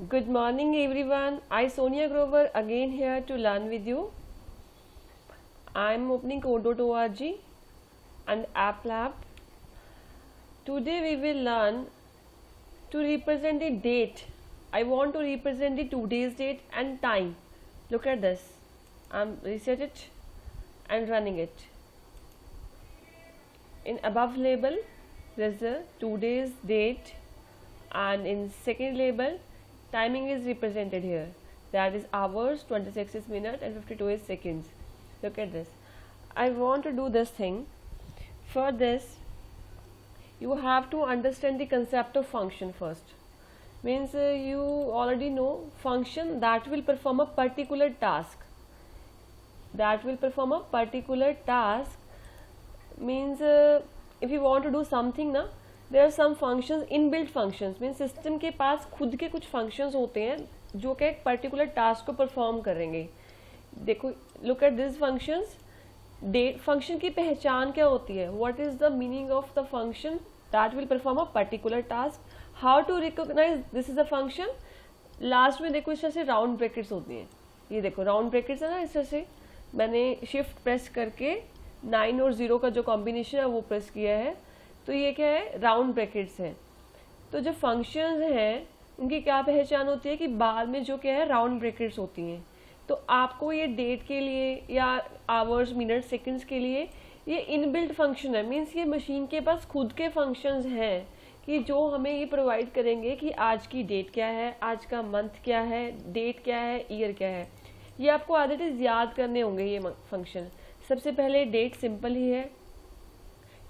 Good morning everyone. I Sonia Grover again here to learn with you. I am opening code.org and App Lab. Today we will learn to represent the date. I want to represent the today's date and time. Look at this. I'm reset it and running it. In above label there is a today's date, and in second label timing is represented here, that is hours, 26 is minute and 52 is seconds. Look at this. I want to do this thing. For this you have to understand the concept of function first. Means you already know function that will perform a particular task. Means if you want to do something ना, there are some functions, inbuilt functions, means system के पास खुद के कुछ functions होते हैं जो कि एक पर्टिकुलर टास्क को परफॉर्म करेंगे. देखो, look at this functions. That function की पहचान क्या होती है? What is the meaning of the function that will perform a particular task? How to recognise this is a function? Last में देखो इस तरह से राउंड ब्रैकेट्स होती हैं. ये देखो राउंड ब्रैकेट्स है ना, इस तरह से मैंने शिफ्ट प्रेस करके 9 और 0 का जो कॉम्बिनेशन है वो प्रेस किया है, तो ये क्या है? राउंड ब्रैकेट्स हैं. तो जो फंक्शंस हैं उनकी क्या पहचान होती है कि बाद में जो क्या है राउंड ब्रैकेट्स होती हैं. तो आपको ये डेट के लिए या आवर्स, मिनट, सेकंड्स के लिए ये इनबिल्ट फंक्शन है. मीन्स ये मशीन के पास खुद के फंक्शंस हैं कि जो हमें ये प्रोवाइड करेंगे कि आज की डेट क्या है, आज का मंथ क्या है, डेट क्या है, ईयर क्या है. ये आपको आदत याद करने होंगे ये फंक्शन. सबसे पहले डेट सिंपल ही है,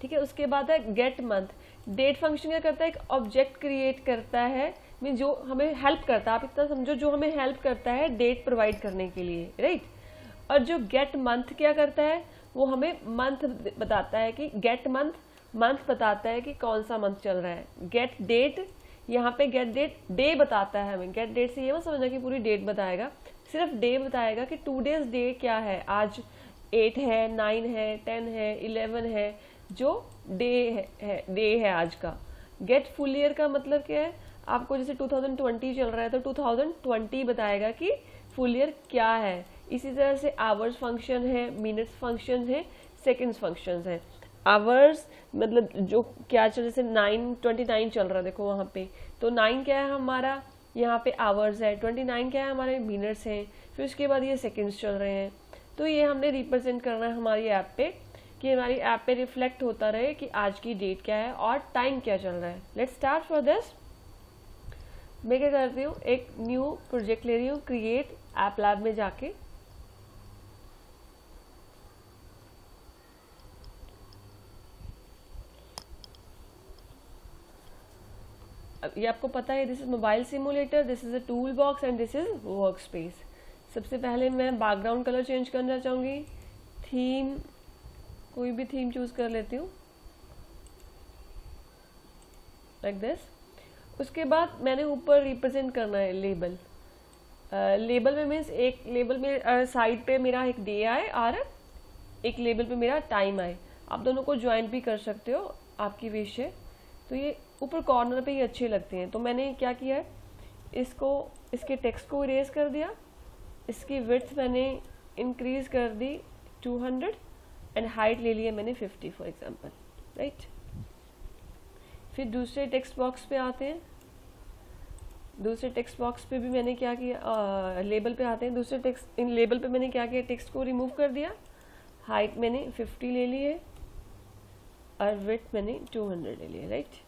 ठीक है. उसके बाद है गेट मंथ. डेट फंक्शन क्या करता है? एक ऑब्जेक्ट क्रिएट करता है, मीन जो हमें हेल्प करता है, आप इतना समझो, जो हमें हेल्प करता है डेट प्रोवाइड करने के लिए, राइट. और जो गेट मंथ क्या करता है? वो हमें मंथ बताता है कि गेट मंथ, मंथ बताता है कि कौन सा मंथ चल रहा है. गेट डेट, यहाँ पे गेट डेट डे बताता है हमें. गेट डेट से ये मत समझना कि पूरी डेट बताएगा, सिर्फ डे बताएगा कि टूडेज डे क्या है. आज 8 है, 9 है, 10 है, 11 है, जो डे है आज का. गेट फुल ईयर का मतलब क्या है? आपको जैसे 2020 चल रहा है तो 2020 बताएगा कि फुल ईयर क्या है. इसी तरह से आवर्स फंक्शन है, मिनट्स फंक्शन है, सेकंड्स फंक्शन है. आवर्स मतलब जो क्या चल, जैसे 9:29 चल रहा है, देखो वहाँ पे, तो 9 क्या है हमारा, यहाँ पे आवर्स है. 29 क्या है हमारे मिनट्स हैं. फिर उसके बाद ये सेकंड्स चल रहे हैं. तो ये हमने रिप्रेजेंट करना है हमारी ऐप पे, कि हमारी ऐप पे रिफ्लेक्ट होता रहे कि आज की डेट क्या है और टाइम क्या चल रहा है. Let's start for this. मैं क्या करती हूँ, एक न्यू प्रोजेक्ट ले रही हूँ, क्रिएट ऐप लैब में जाके. अब ये आपको पता है, this is mobile simulator, this is a tool box and this is work space. सबसे पहले मैं बैकग्राउंड कलर चेंज करना चाहूँगी. थीम, कोई भी थीम चूज कर लेती हूँ, लाइक दिस. उसके बाद मैंने ऊपर रिप्रेजेंट करना है लेबल. लेबल में मीन्स एक लेबल में साइड पे मेरा एक डे आए और एक लेबल पे मेरा टाइम आए. आप दोनों को ज्वाइन भी कर सकते हो, आपकी विश है. तो ये ऊपर कॉर्नर पे ही अच्छे लगते हैं. तो मैंने क्या किया है, इसको, इसके टेक्स्ट को इरेज कर दिया. इसकी विड्थ मैंने इंक्रीज कर दी 200 एंड हाइट ले लिया मैंने 50 फॉर एग्जांपल, राइट. फिर दूसरे टेक्स्ट बॉक्स पे आते हैं. दूसरे टेक्स्ट बॉक्स पे भी मैंने क्या किया, लेबल पे आते हैं. दूसरे टेक्स्ट, इन लेबल पे मैंने क्या किया, टेक्स्ट को रिमूव कर दिया. हाइट मैंने 50 ले ली है और विड्थ मैंने 200 ले लिया, राइट.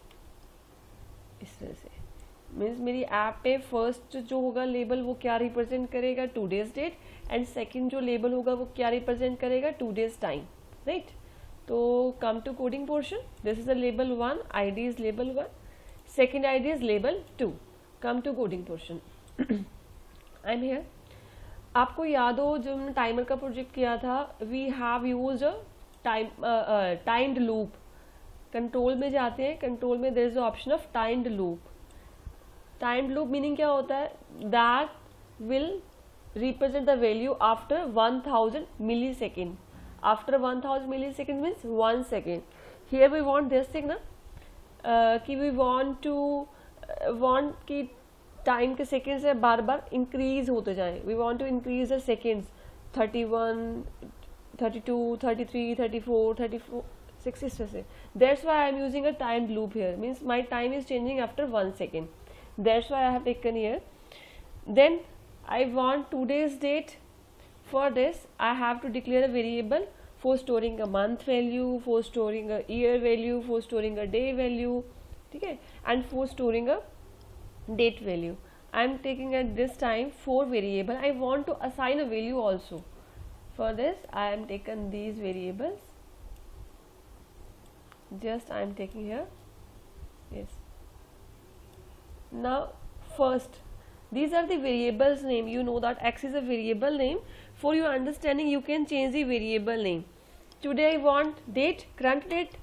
इस तरह से मीन्स मेरी ऐप पे फर्स्ट जो होगा लेबल वो क्या रिप्रेजेंट करेगा, टूडेज डेट. एंड सेकंड जो लेबल होगा वो क्या रिप्रेजेंट करेगा, टूडेज टाइम, राइट. तो come to coding portion. This is a label 1, ID is label 1, second ID is label 2. Come to coding portion. I am here. आपको याद हो जब हमने टाइमर का प्रोजेक्ट किया था, we have used a timed loop. Control में जाते हैं, कंट्रोल में there is the option of timed loop. Timed loop meaning क्या होता है, that will represent the value after 1000 millisecond. After 1000 millisecond means 1 second. Here we want this thing ना, कि we want to want कि time के seconds है बार बार इंक्रीज होते जाएं. We want to increase the seconds 31, 32, 33, 34, 34, 6 इस तरह से. That's why I am using a timed loop here. Means my time is changing after 1 second. That's why I have taken here. Then I want today's date. For this I have to declare a variable for storing a month value, for storing a year value, for storing a day value, okay, and for storing a date value. I am taking at this time 4 variable. I want to assign a value also. For this I am taken these variables. Just I am taking here. Yes. Now first, these are the variables name. You know that X is a variable name. For your understanding, you can change the variable name. Today I want date, current date.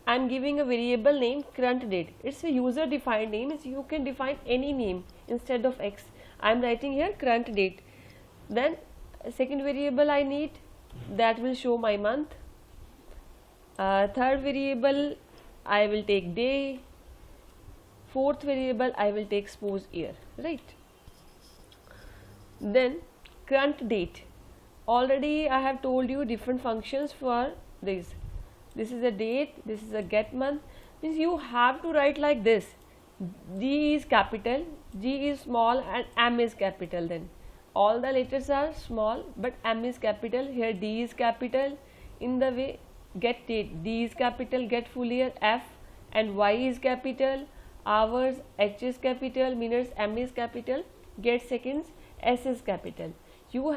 I am giving a variable name current date. It's a user defined name. So you can define any name instead of X. I am writing here current date. Then second variable I need, that will show my month. Third variable I will take day. Fourth variable I will take suppose year, right? Then current date. Already I have told you different functions for this. This is a date, this is a get month. Means you have to write like this. G is capital, G is small, and M is capital. Then all the letters are small, but M is capital. Here D is capital. In the way get date, D is capital, get full year F, and Y is capital. Hours, H is capital. Minutes, M is capital. Get seconds, S is capital.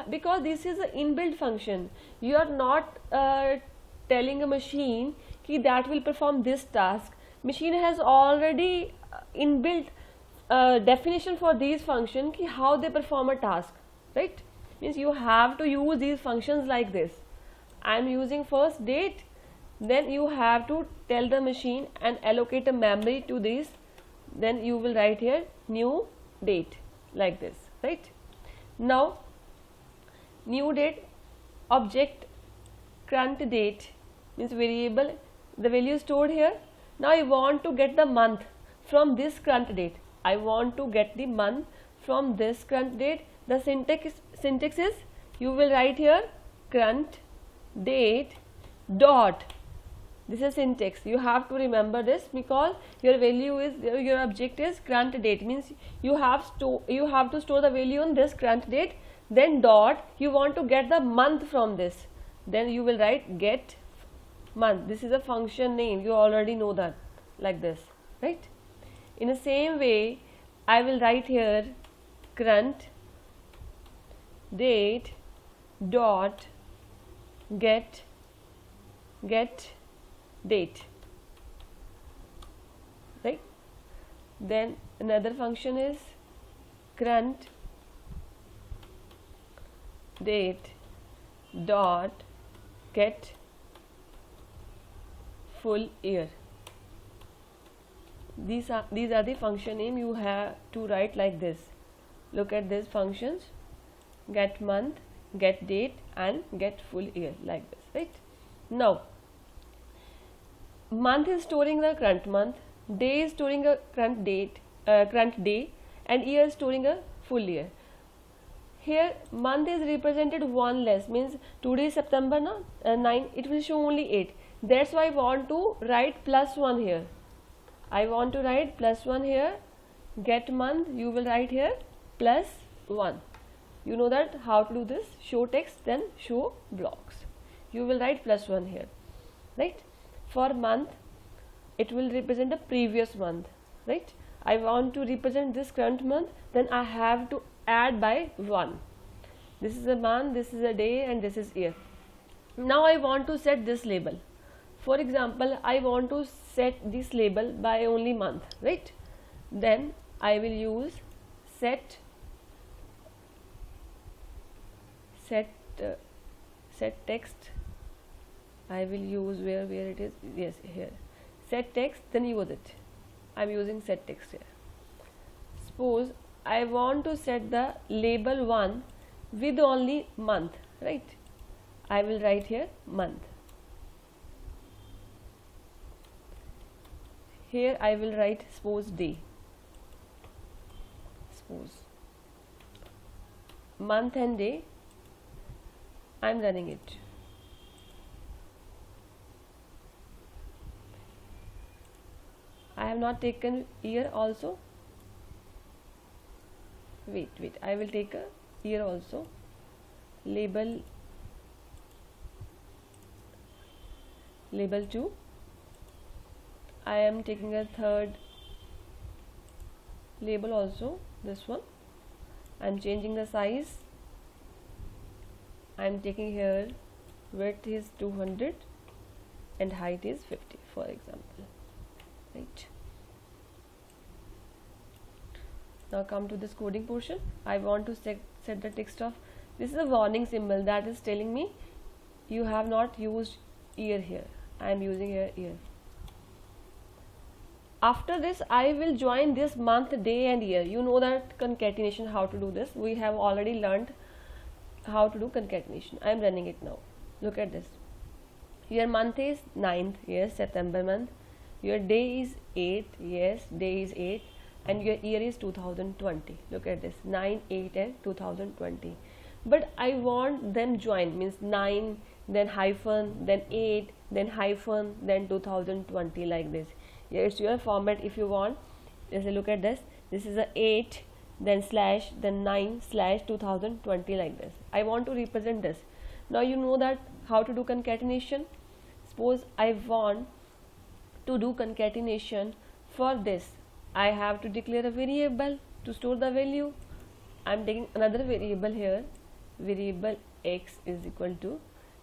Because this is an inbuilt function, you are not telling a machine that will perform this task. Machine has already inbuilt definition for these functions how they perform a task, right? Means you have to use these functions like this. I am using first date, then you have to tell the machine and allocate a memory to this. Then you will write here new date like this, right? Now new date object current date means variable, the value is stored here. Now I want to get the month from this current date. I want to get the month from this current date. The syntax is you will write here current date dot. This is syntax. You have to remember this because your value is your object is current date, means you have to store the value on this current date. Then dot, you want to get the month from this, then you will write get month. This is a function name, you already know that, like this, right? In the same way I will write here current date dot get date, right? Then another function is current date dot get full year. These are the function name you have to write like this. Look at these functions: get month, get date, and get full year, like this, right? Now month is storing the current month, day is storing a current date, current day, and year is storing a full year. Here month is represented one less, means today is September 9, it will show only 8. That's why I want to write +1 here. I want to write +1 here. Get month, you will write here +1. You know that how to do this: show text, then show blocks. You will write +1 here, right? For month it will represent the previous month, right? I want to represent this current month, then I have to add by 1. This is a month, this is a day, and this is year. Now I want to set this label. For example, I want to set this label by only month, right? Then I will use set text. I will use where it is, yes, here, set text, then use it. I am using set text here. Suppose I want to set the label 1 with only month, right? I will write here month. Here I will write suppose day. suppose month and day, I'm running it. I have not taken year also. Wait, I will take a year also. Label 2. I am taking a third label also, this one. I am changing the size. I am taking here width is 200 and height is 50, for example, right? Now come to this coding portion. I want to set the text of, this is a warning symbol that is telling me you have not used year here. I am using here year. After this, I will join this month, day and year. You know that concatenation, how to do this. We have already learned how to do concatenation. I am running it now. Look at this. Your month is 9th, yes, September month. Your day is 8th, yes, day is 8th. And your year is 2020. Look at this, 9, 8 and 2020. But I want them joined, means 9, then hyphen, then 8, then hyphen, then 2020, like this. Yeah, it's your format if you want. Just look at this. This is a 8, then slash, then 9 slash 2020, like this. I want to represent this. Now you know that how to do concatenation. Suppose I want to do concatenation for this. I have to declare a variable to store the value. I am taking another variable here, variable x is equal to,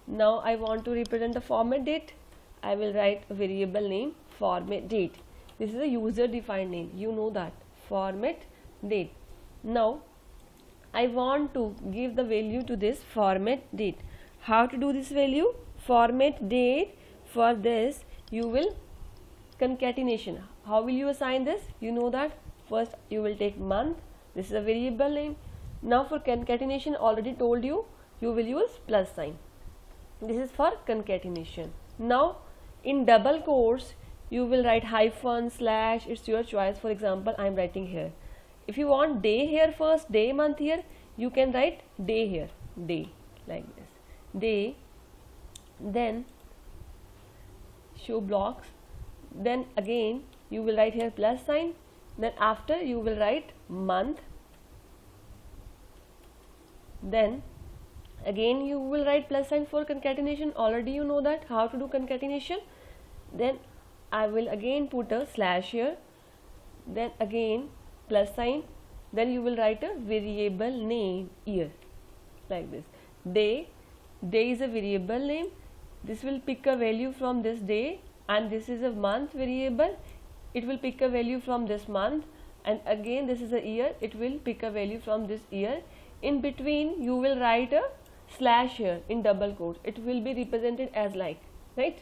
now I want to represent the format date. I will write a variable name format date. This is a user defined name, you know that, format date. Now I want to give the value to this format date. How to do this value? Format date. For this you will concatenation. How will you assign this? You know that first you will take month. This is a variable name. Now for concatenation, already told you, you will use plus sign. This is for concatenation. Now in double quotes you will write hyphen, slash, it's your choice. For example, I am writing here. If you want day here first, day, month here, you can write day here, day, like this, day, then show blocks, then again you will write here plus sign, then after you will write month, then again you will write plus sign for concatenation. Already you know that how to do concatenation. Then I will again put a slash here, then again plus sign, then you will write a variable name year, like this. Day is a variable name. This will pick a value from this day, and this is a month variable. It will pick a value from this month, and again this is a year. It will pick a value from this year. In between you will write a slash here in double quotes. It will be represented as like, right?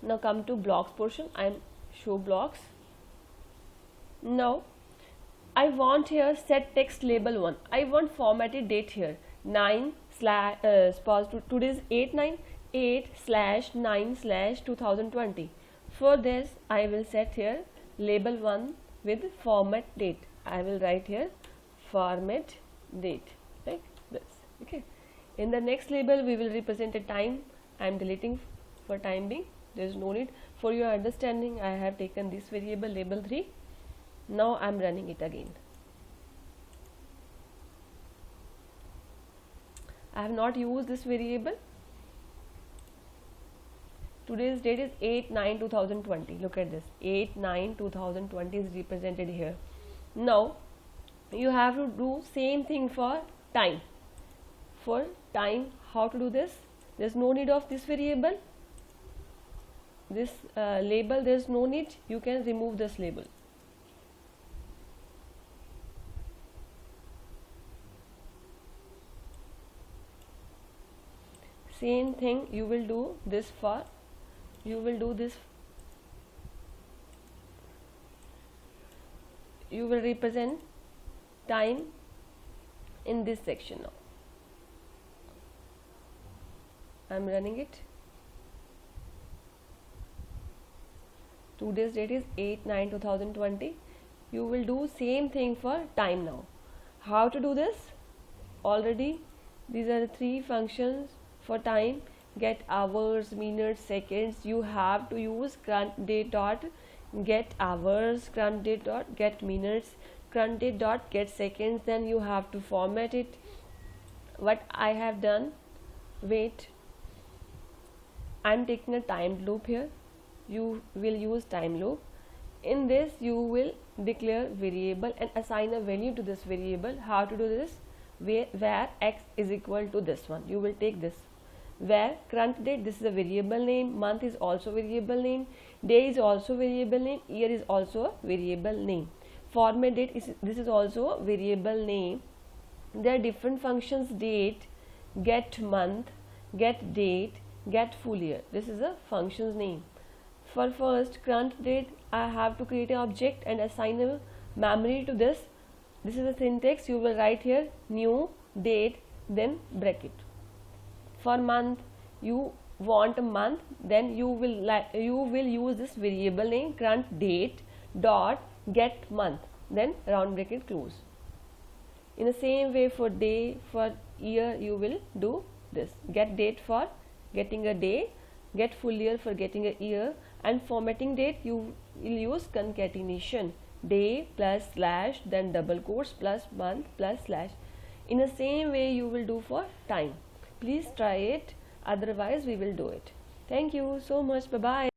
Now come to blocks portion. I am show blocks. Now I want here set text label 1. I want formatted date here 9 slash today's 8/9/2020. For this I will set here label 1 with format date. I will write here format date, like this. Okay. In the next label we will represent a time. I am deleting for time being. There is no need. For your understanding, I have taken this variable label 3. Now I am running it again. I have not used this variable. Today's date is 8/9/2020. Look at this, 8/9/2020 is represented here. Now you have to do same thing for time. For time, how to do this? There is no need of this variable, this label. There is no need. You can remove this label. Same thing you will do this for, you will do this, you will represent time in this section. Now I am running it. Today's date is 8/9/2020. you will do same thing for time now. How to do this? Already these are the three functions for time: get hours, minutes, seconds. You have to use current date dot get hours, current date dot get minutes, current date dot get seconds. Then you have to format it. What I have done, wait, I'm taking a time loop here. You will use time loop. In this you will declare variable and assign a value to this variable. How to do this? Where x is equal to this one, you will take this. Where current date, this is a variable name, month is also variable name, day is also variable name, year is also a variable name, format date is, this is also a variable name. There are different functions: date, get month, get date, get full year. This is a function's name. For first current date, I have to create an object and assign a memory to this. This is the syntax. You will write here new date, then bracket. For month, you want a month, then you will use this variable name current date dot get month, then round bracket close. In the same way for day, for year, you will do this: get date for getting a day, get full year for getting a year, and formatting date you will use concatenation, day plus slash, then double quotes plus month plus slash. In the same way you will do for time. Please try it, otherwise we will do it. Thank you so much. Bye bye.